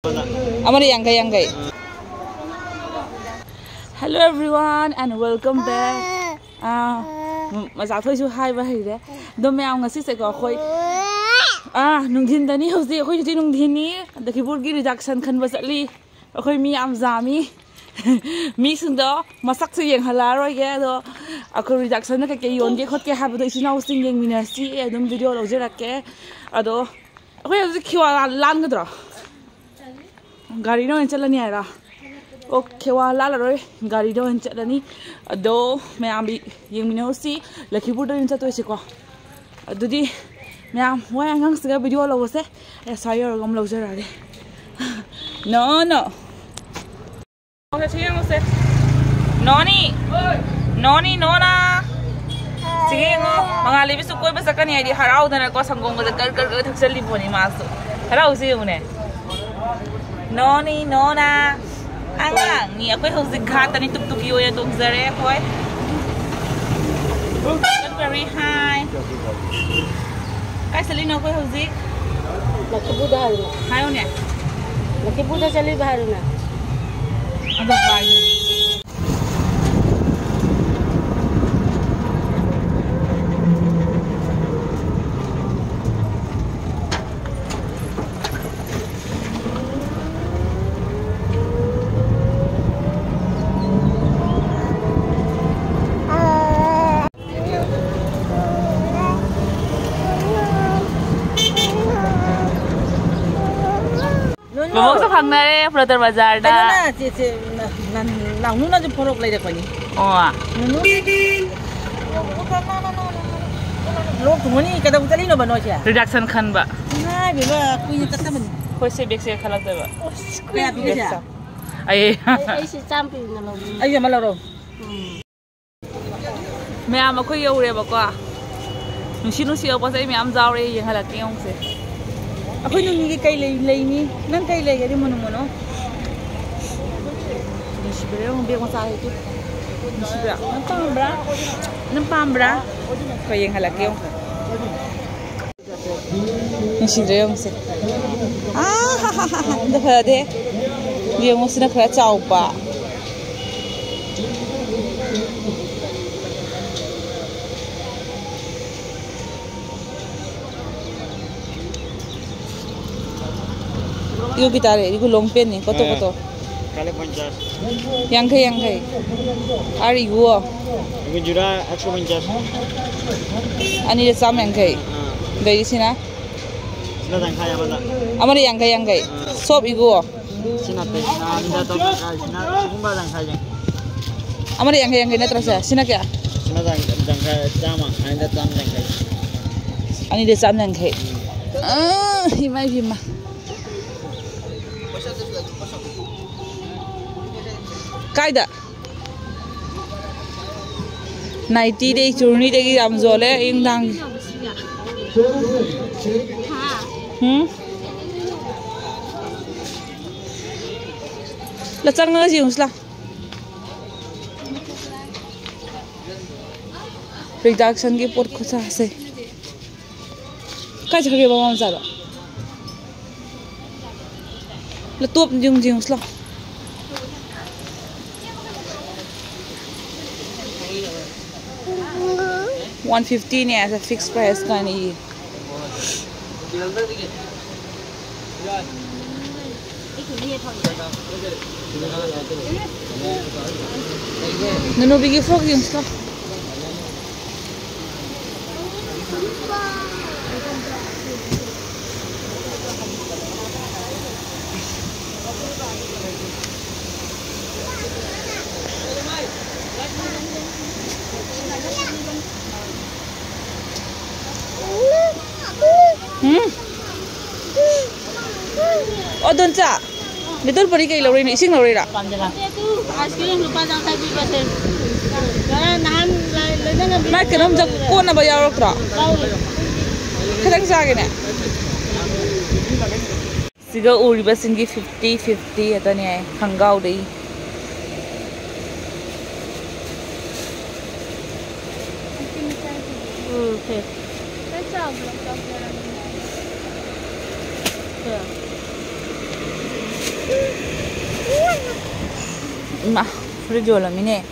Hello everyone and welcome back. Maza thoi chu hai ba hei de. Do me ang ngasi se ko khoi. Nungthin dani hosi khoi ji nungthin ni da ki bur gi reduction khan ba satli. Khoi mi am zami. Mi sung do masak se yeng hala roi ge do. Akho reduction na ke yon ge khot ke ha ba do isinau sing yeng mina si edum video lo je rakke. Ado khoi ji khiwa lan ga dro. Gari no chalani aira. Okay, wala laro gari do chalani. Ado मैं अभी ये मिनोसी लखीपुर तो इनसे तो ऐसे को अदुदी मैं वो अंगंग से वीडियो लोगों से ऐसा ही और हम लोग जरा रहे no ओके ठीक है मुझसे नोनी नोना सिंगो मंगाली भी सुकोई बस सकनी है दी हराउ धना को संगों को कर थक्सली बोनी मासु हराउ सी उन्हें नोना Angang, ni aku harus zikat ni tuk yo ya tuk zare aku. Not very high. Kai salin aku harus zik. Laki Buddha haruna. Hayo ni. Laki Buddha cali haruna. Ada bayu. Bawa ke Pangna Pratar Bazar dah. Mana cici nang nuna je porok lagi depan ni. Oh. Nunu. Lo tunggu ni kada utali no bano cia. Reduction kan ba. Nah, bila aku ini tetap ni. Kau sebek saya kalau tu ba. Kaya pilih cia. Ay. Ay si champion na lo. Ay malaro. मैं आम को ये उड़े बको नुसी अब से मैं आम जाओ रे ये हला के हों से Aku nungi kay lay ni, nang kay lay yari mono. Nisibra yung biya ko sa ito. Nisibra, nang pambra, kaya yung halaki yung. Nisibra yung se. Dah pwede. Biya mo sila kaya chow pa. Iku kita le, iku long pen ni, koto. Kali 50. Yang kai. Ari iku. Iku jura 150. Ani le sam yang kai. Dari sini. Sina tangkai apa tak? Amari yang kai. Sop iku. Sina te. Sina top. Sina kumba tangkai je. Amari yang kai na terus ya. Sina kya? Sina tangkai sama. Anda tam tangkai. Ani le sam yang kai. Himai. Kaida 90 day journey de ki am zole ing dang la chang nga jiung sla reduction ki pot khusa se kai chhe ba mam sa la top jiung sla 150 ni as a fixed price kan ni. Nano bigi frog yung stuff. Oh, don cha. Betul pari kai lori ni sing lori ra. Aiskrim lupa jang kai bi bate. Karena nahan lena bi. Mai kenam jak ko na ba yarok ra. Kadang sa gina. Siga uri ba singi 50 ata ni ai hangau dei. Okay. That's all. 마 프리즈 올라미네.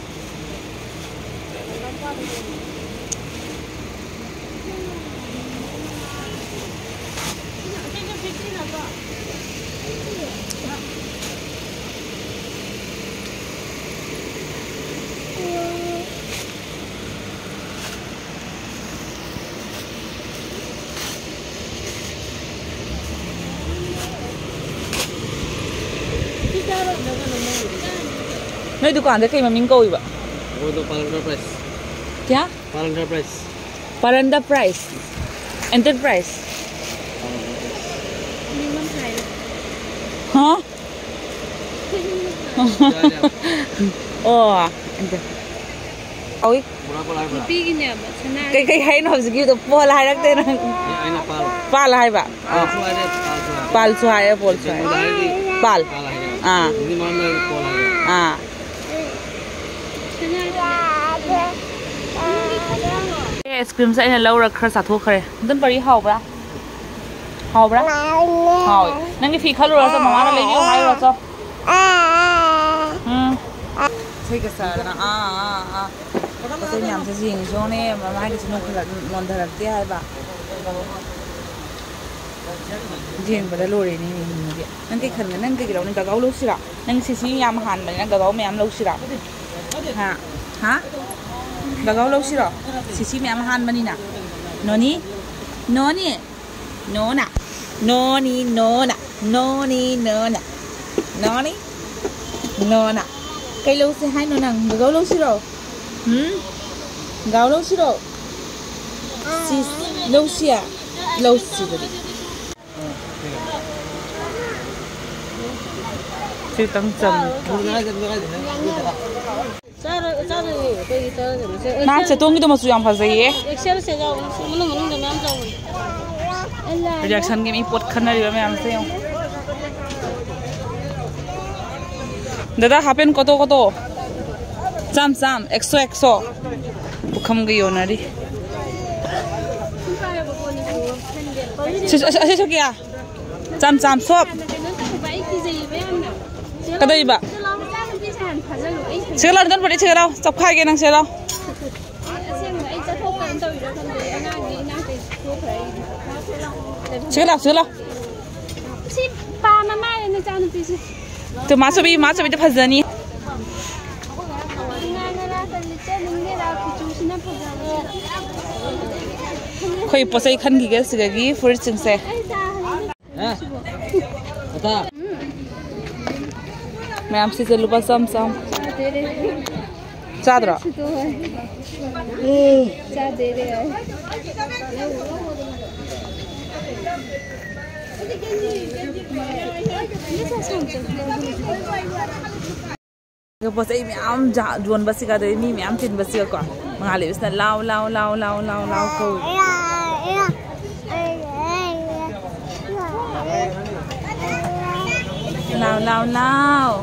नई दुकान दे कई mummy को हुई बा वो तो पालंडर price क्या पालंडर price enterprise हाँ ओ एंटर ओए कई है ना उसकी तो पोल है रखते ना पाल है बा पाल सुहाय पोल सुहाय पाल हाँ हाँ आइसक्रीम से अगर लौर खर साथोखरे दन परी हावब्रा हावब्रा हाव नंगी फी खलुरा स ममाना लेबियो हायरो स सही का सारना तो न्याम से जिंग जोने ममा के सुनो खला नोंधरते हायबा जिंग बदा लोरे नि नि नंगी खन नंगी गिराव नि गगाव लौसिरा नंगी सिसि याम हान बने गगाव मयाम लौसिरा हां हां गगाव लौसिरा सिसि मयाम हान बनिना नोनी नोनी नोना नोनी नोना नोनी नोना नोनी नोना कई लौसे हाय नो नंग गगाव लौसिरो गाव लौसिरो सिस लौसिया लौसिबरी तंग 나 제동이도 뭐 수양 파세요? 리액션 게임 이쁘 카나리가 매 암세요. 다다 하펜 거도 쌈 엑소 부컴게 요나리 저기야 쌈 수업 कदईबा सेला दन पड़ी सेला सब खाए के नंग सेला सेला तो मासुबी तो फजनी कोई पोसई खन की गैस गगी फ्रूट सिंग से मैं आपसे चलूँ बस सम चादरा बस आई मैं आम जोन बस का दे मी मैं आम तीन बस का मंगाले इसने लाओ को lao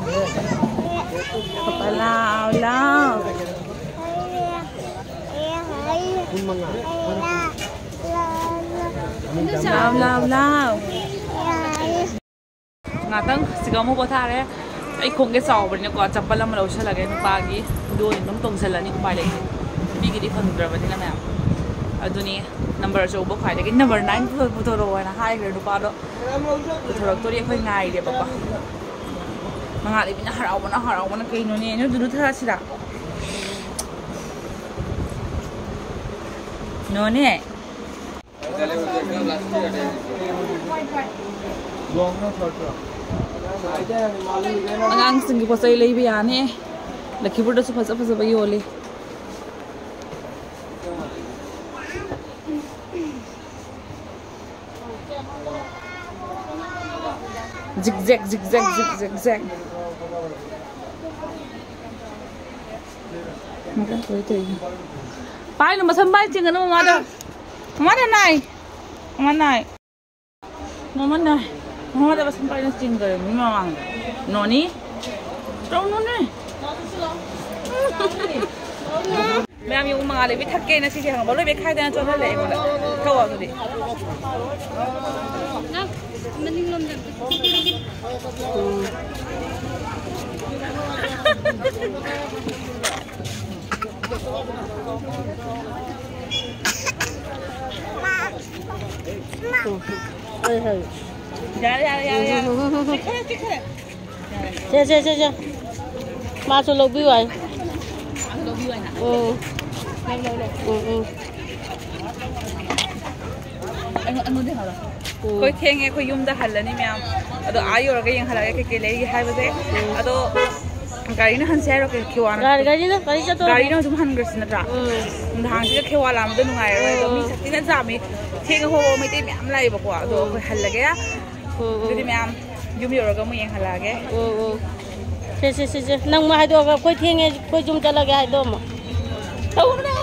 Papa lao ngatang sigaw mo bota re ai khong ke saw bani ko chapal am lo shala ge nupa gi do num tong salani ko pai le bi gi di phangdra bani na ma'am aduni number so bo khai de number 9 pu to ro na hai gre nupa do thorak to ri khoi ngai de papa manga le bina harau bana kai no ne no du thara sira no ne angang singi posai lei bi ane lakhipur da su phasa ba yole zigzag maka koi tai pai no masam bai ching no mama da nai mama da basam pai no ching gare mi mama noni trâu no ne मैं हम यूँ मंगा ले भी थके ना सीधे हम बोले भी खाई देना चल ले एक बार खाओ तो दे Dạ. Ba số lộc biêu rồi. anh muốn thế hả? Coi thiên nghe coi yum đã hal ni mẹ, ado ayo rồi cái yang hal cái lấy hai bữa ado gari nó han xe rồi cái kiwa nó gari nó chúng han gửi ra, hàng chỉ cái kiwa làm được nung ngày rồi, mi sắc tin ra mi thiên cái hồ mấy tên mẹ lại bảo quả ado coi hal cái á, cái mẹ yum rồi cái mấy yang hal cái. Sì. Nang ma hai do coi thiên nghe coi yum cho là cái hai do mà. Đâu này?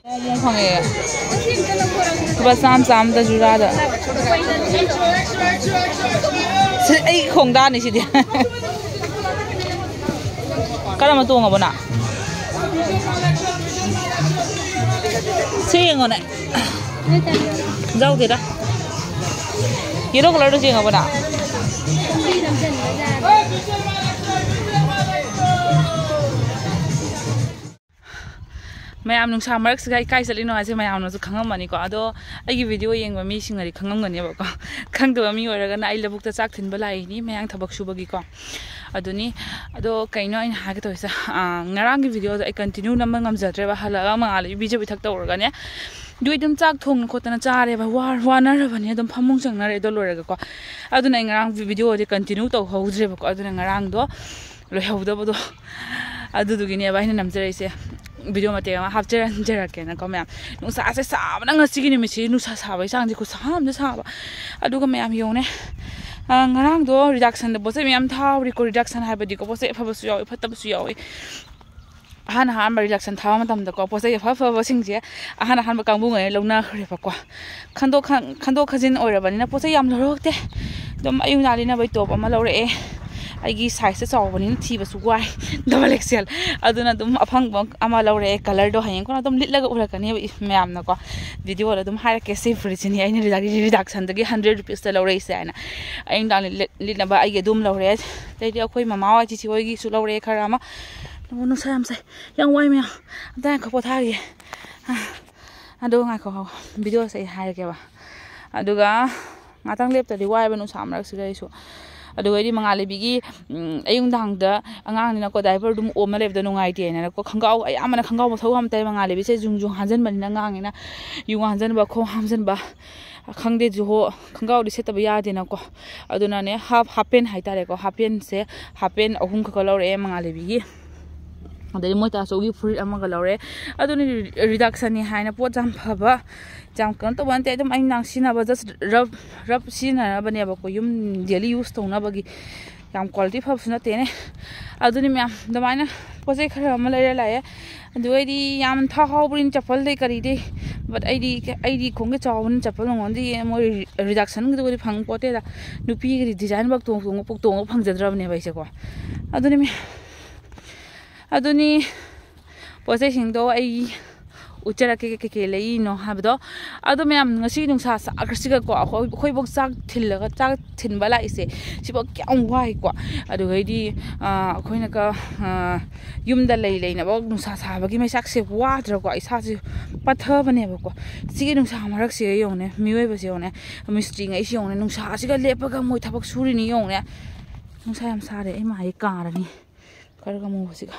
Mong phong ấy, bữa sam đã rửa ra. Ấy không đa này chứ đi. Cái nào mà tuồng à bọn ạ? Xe ngon này. Rau gì đó? Yellow color đó chứ ngon bọn ạ? Mayam nung sa mark sa kai sa lino ase mayam no su khangam mani ko ado ai video yeng ba mi singari khangam ngani ba ko khang do mi ora ga na ai labuk ta chak thin balai ni mayang thabak su bagi ko aduni ado kaino in ha ga to sa ngarang gi video ai continue nam ngam jatre ba hala ma ali bi je bi thak to ora ga ne dui dum chak thong ko tana cha re ba wa na ra ba ne dum phamung chang na re do lo re ga ko aduna ngarang video de continue to ho jre ba ko aduna ngarang do lo ho do ba do adu du gi ne ba hin nam jare se video mate ma hapcher jara ke na ko ma'am nu sa se sa na nga sigi ni mi chi nu sa sa ba sang ji ko sam de sa ba adu ko ma'am yo ne ngarang do reduction de bo se ma'am tha reduction ha ba di ko bo se pha ba su yo pha ta ba su yo han reduction tha ma tam da ko bo se pha ba sing je han ba kang bu ngai lo na khre ba ko khando khajin oi ra ba ni na bo se yam lo rok te dom ayu na li na bai top ama lo re ai size chaw bani thi ba su wai double XL aduna dum aphang bang ama lore color do hayeng ko dum litlaga ura kani ma'am na ko video la dum haira ke save ri chini ai ni reduction da gi 100 rupees ta lore se ana ai dang lit na ba ai dum lore dai dia khoi mama wa chi chi oi gi su lore khara ma nu sam sai yang wai me da ka po tha gi ado nga ko video sai haira ke ba aduga ngatang lep ta di wai ba nu sam rak sigai su ado ai mangali bigi ayung dang da angang ni na ko diaper dum o ma lep da nungai ti na ko khangau ay amana khangau ma thau ham tai mangali bi se jung hanjan ban na ngang na yu hanjan ba kho hamjan ba khangde ju ho khangau di se ta ya de na ko aduna ne hapen hai ta re ko hapen se hapen ahum ka lo re mangali bigi adai moi ta so gi fruit ama ga lo re aduni reduction ni haina po jam phaba jam kan to ban te dum ai nang sina ba just rub sina ba ne ba ko yum daily use to na ba gi jam quality phab suna te ne aduni me damaina pose khara ma lai la ya adu ai di yam tha haw brin chapal dei kari de but ai di khong ge chawun chapal ngon di mo reduction gi do phang pote da nupi gi design bak tong phang jadra ne ba se ko aduni pose sing do ai uchara ke lei no habdo ado ma'am ngasi nung sa agresiga ko khoi bok chak thillaga chak thin bala ise sibo kyam wai ko ado di khoi na ka yumda lei na bok nung sa ba gi mai sak se wa dra ko isa ji patha bane ba ko sigi nung sa marak se yong ne miwei ba se yong ne mystery ngai se yong ne nung sa siga lepa ga moi thabak suri ni yong ne nung sa yam sa re ai mai ka ra ni karga mo siga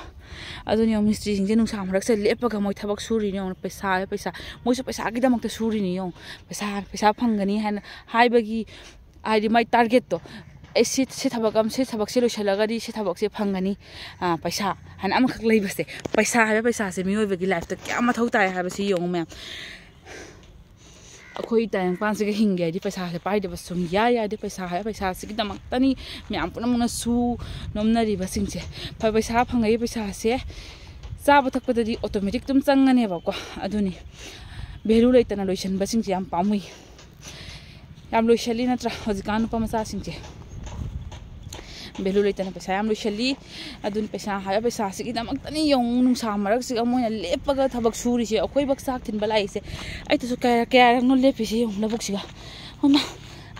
aduni mystery sing je nung sa marak se lepa ga moi thabak suri ni yong paisa moi su paisa gi damak ta suri ni yong paisa phangani han hai bagi ai di mai target to se thabak se lo shalaga di se thabak se phangani paisa han am khak lei base paisa se mi oi bagi life ta kya ma thau tai ha ba si yong me akoi time pan se hinge di paisa se pai de basum ya di paisa se gi damak tani me am puna muna su nomna ri basing che paisa phangai paisa se chaba thak pada di automatic tum changane ba ko aduni beru leitana loisan basing che am pamui yam loisali na tra hojikan pa masa sing che belu leitana paisa yam loisali adun paisa se gi damak tani yong nung sa marak se amoina lepaga thabak suri se akoi bak sak thin balai se ai to su kaya no lepi se yong labuk siga 어마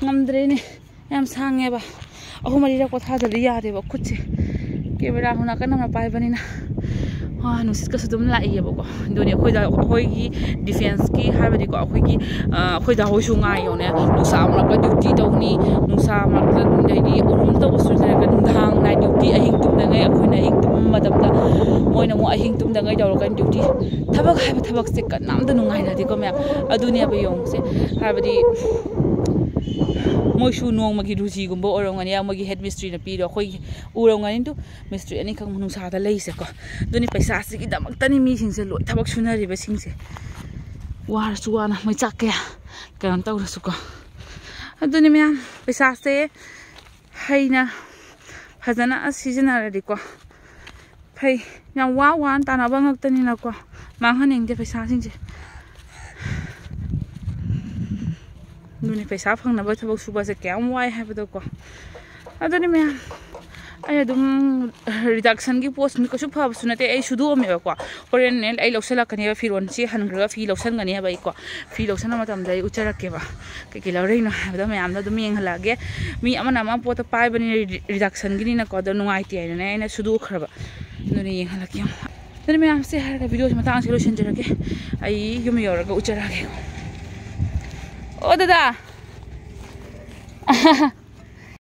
ngamdrene yam sangeba ahu marira ko tha dali ya deba khutse camera huna kana pai banina nusit ka sudum la iye bako doni khoi da khoi gi defense ki habadi ko khoi gi khoi da hoisu nga yo ne nusa amra ka duty tawni nusa amra ka dai urum to usu jara ka dang na duty ahing tum da ngai khoi na ahing tum madam da moina mo ahing tum da ngai daw kan duty thabak haiba thabak se ka nam da nungai na di ko me adunia ba yong se habadi moishu nong magi ruji gumbo orongani amagi head mystery na piro khoi urongani tu mystery ani khang manu sa da leise ko duni paisa si gi damak tani mi sing se loi thabak sunari ba sing se war suwana mai chakya kan taw su ko aduni me paisa se haina phajana asijana ri ko phai yang wa wan ta na bangak tani na ko manghaning de paisa sing se Duni paisa phang na ba thabak suba se kyam wai ha ba do ko aduni me ai adum reduction gi post ni ko su phab sunate ai sudu me ba ko horen ne ai loksala kani ba firon si hangra fi loksan gani ba ko fi loksan ma tam dai uchara ke ba ke ke lawre no ha da me amna dum yeng halage mi amana ma pot pai bani reduction gi ni na ko da nungai ti ai na ai na sudu khraba duni yeng halake duni me am se har ka video ma ta ang se lo shen jara ke ai yum yor ga uchara ke Oh, Dada.